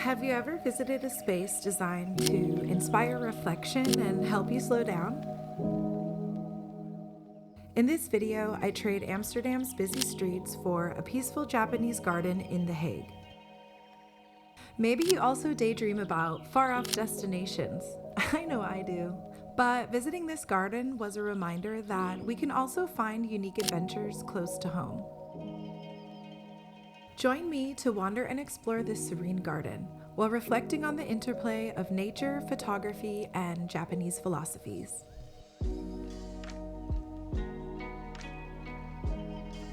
Have you ever visited a space designed to inspire reflection and help you slow down? In this video, I trade Amsterdam's busy streets for a peaceful Japanese garden in The Hague. Maybe you also daydream about far-off destinations. I know I do. But visiting this garden was a reminder that we can also find unique adventures close to home. Join me to wander and explore this serene garden while reflecting on the interplay of nature, photography, and Japanese philosophies.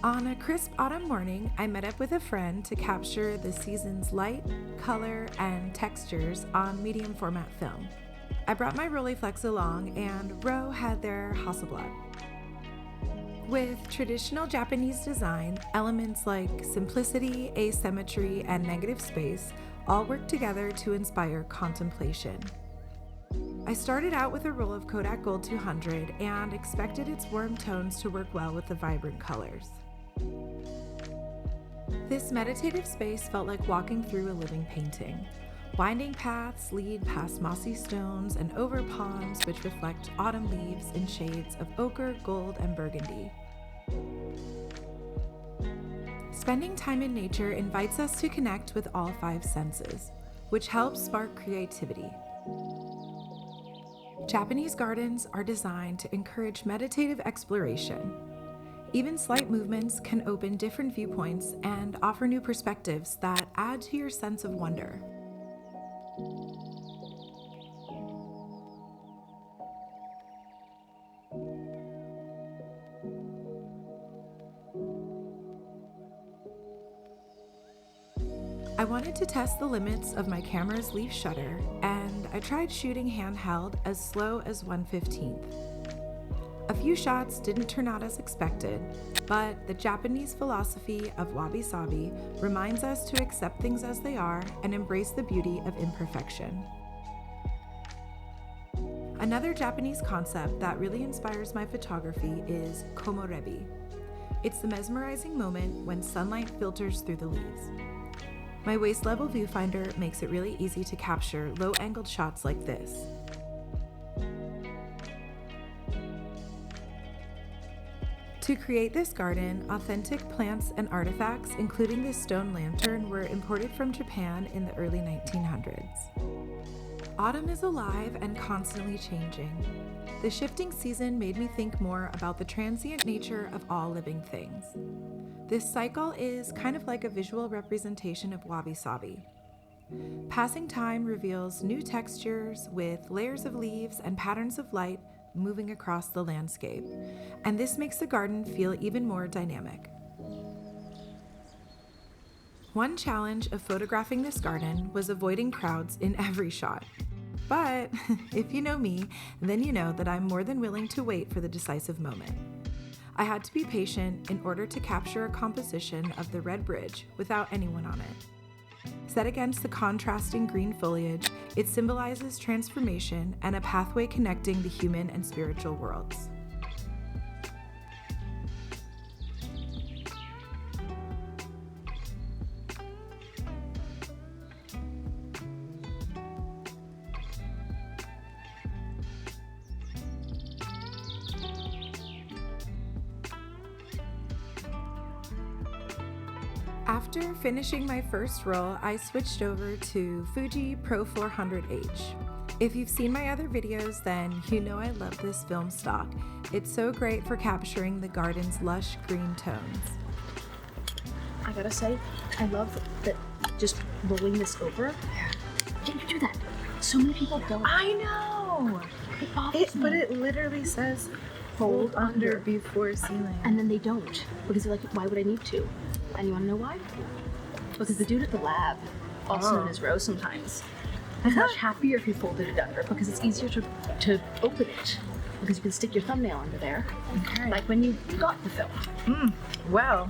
On a crisp autumn morning, I met up with a friend to capture the season's light, color, and textures on medium format film. I brought my Rolleiflex along, and Ro had their Hasselblad. With traditional Japanese design, elements like simplicity, asymmetry, and negative space all work together to inspire contemplation. I started out with a roll of Kodak Gold 200 and expected its warm tones to work well with the vibrant colors. This meditative space felt like walking through a living painting. Winding paths lead past mossy stones and over ponds which reflect autumn leaves in shades of ochre, gold, and burgundy. Spending time in nature invites us to connect with all five senses, which helps spark creativity. Japanese gardens are designed to encourage meditative exploration. Even slight movements can open different viewpoints and offer new perspectives that add to your sense of wonder. I wanted to test the limits of my camera's leaf shutter, and I tried shooting handheld as slow as 1/15. A few shots didn't turn out as expected, but the Japanese philosophy of wabi-sabi reminds us to accept things as they are and embrace the beauty of imperfection. Another Japanese concept that really inspires my photography is komorebi. It's the mesmerizing moment when sunlight filters through the leaves. My waist-level viewfinder makes it really easy to capture low-angled shots like this. To create this garden, authentic plants and artifacts, including this stone lantern, were imported from Japan in the early 1900s. Autumn is alive and constantly changing. The shifting season made me think more about the transient nature of all living things. This cycle is kind of like a visual representation of wabi-sabi. Passing time reveals new textures with layers of leaves and patterns of light moving across the landscape, and this makes the garden feel even more dynamic. One challenge of photographing this garden was avoiding crowds in every shot. But if you know me, then you know that I'm more than willing to wait for the decisive moment. I had to be patient in order to capture a composition of the red bridge without anyone on it. Set against the contrasting green foliage, it symbolizes transformation and a pathway connecting the human and spiritual worlds. After finishing my first roll, I switched over to Fuji Pro 400H. If you've seen my other videos, then you know I love this film stock. It's so great for capturing the garden's lush green tones. I gotta say, I love that just rolling this over. Can you do that? So many people don't. I know! It bothers me. But it literally says hold under before sealing. And then they don't, because they're like, why would I need to? And you wanna know why? Because the dude at the lab, also known as Ro sometimes, is much happier if you folded it under, because it's easier to open it, because you can stick your thumbnail under there, like when you got the film. Well,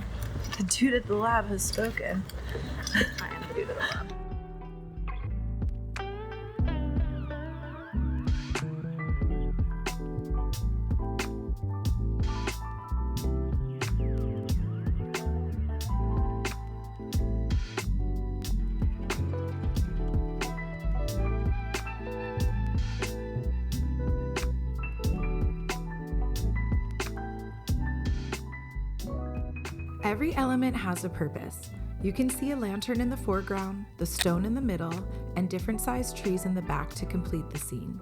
the dude at the lab has spoken. I am the dude at the lab. Every element has a purpose. You can see a lantern in the foreground, the stone in the middle, and different sized trees in the back to complete the scene.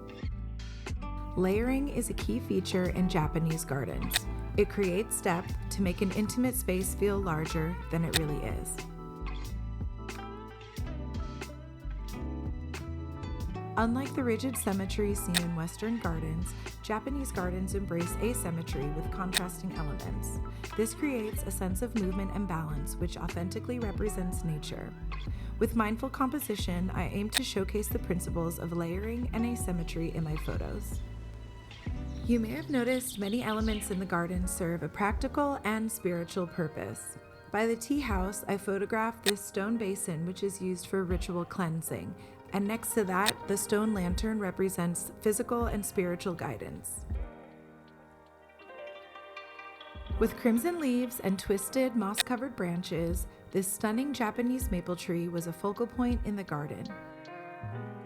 Layering is a key feature in Japanese gardens. It creates depth to make an intimate space feel larger than it really is. Unlike the rigid symmetry seen in Western gardens, Japanese gardens embrace asymmetry with contrasting elements. This creates a sense of movement and balance which authentically represents nature. With mindful composition, I aim to showcase the principles of layering and asymmetry in my photos. You may have noticed many elements in the garden serve a practical and spiritual purpose. By the tea house, I photographed this stone basin which is used for ritual cleansing, and next to that, the stone lantern represents physical and spiritual guidance. With crimson leaves and twisted moss-covered branches, this stunning Japanese maple tree was a focal point in the garden.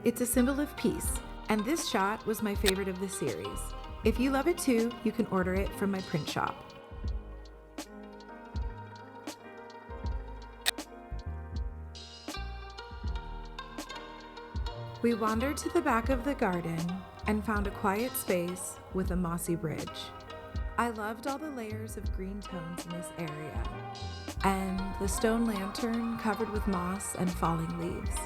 It's a symbol of peace, and this shot was my favorite of the series. If you love it too, you can order it from my print shop. We wandered to the back of the garden and found a quiet space with a mossy bridge. I loved all the layers of green tones in this area, and the stone lantern covered with moss and falling leaves.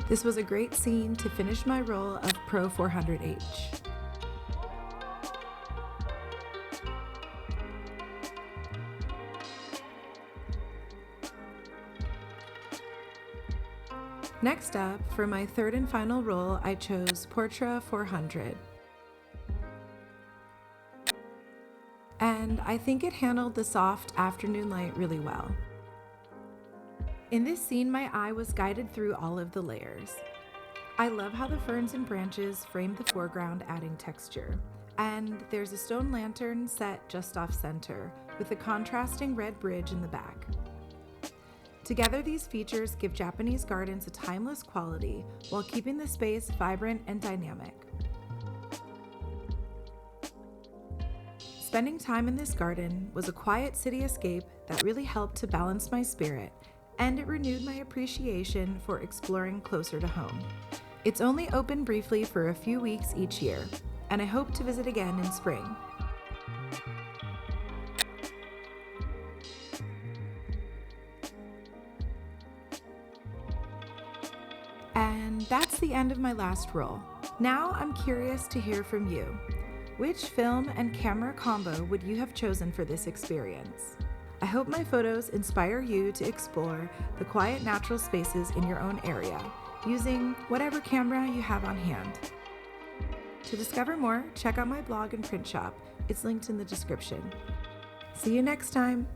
This was a great scene to finish my roll of Pro 400H. Next up, for my third and final roll, I chose Portra 400. And I think it handled the soft afternoon light really well. In this scene, my eye was guided through all of the layers. I love how the ferns and branches frame the foreground, adding texture. And there's a stone lantern set just off center, with a contrasting red bridge in the back. Together, these features give Japanese gardens a timeless quality while keeping the space vibrant and dynamic. Spending time in this garden was a quiet city escape that really helped to balance my spirit, and it renewed my appreciation for exploring closer to home. It's only open briefly for a few weeks each year, and I hope to visit again in spring. And that's the end of my last roll. Now I'm curious to hear from you. Which film and camera combo would you have chosen for this experience? I hope my photos inspire you to explore the quiet natural spaces in your own area, using whatever camera you have on hand. To discover more, check out my blog and print shop. It's linked in the description. See you next time.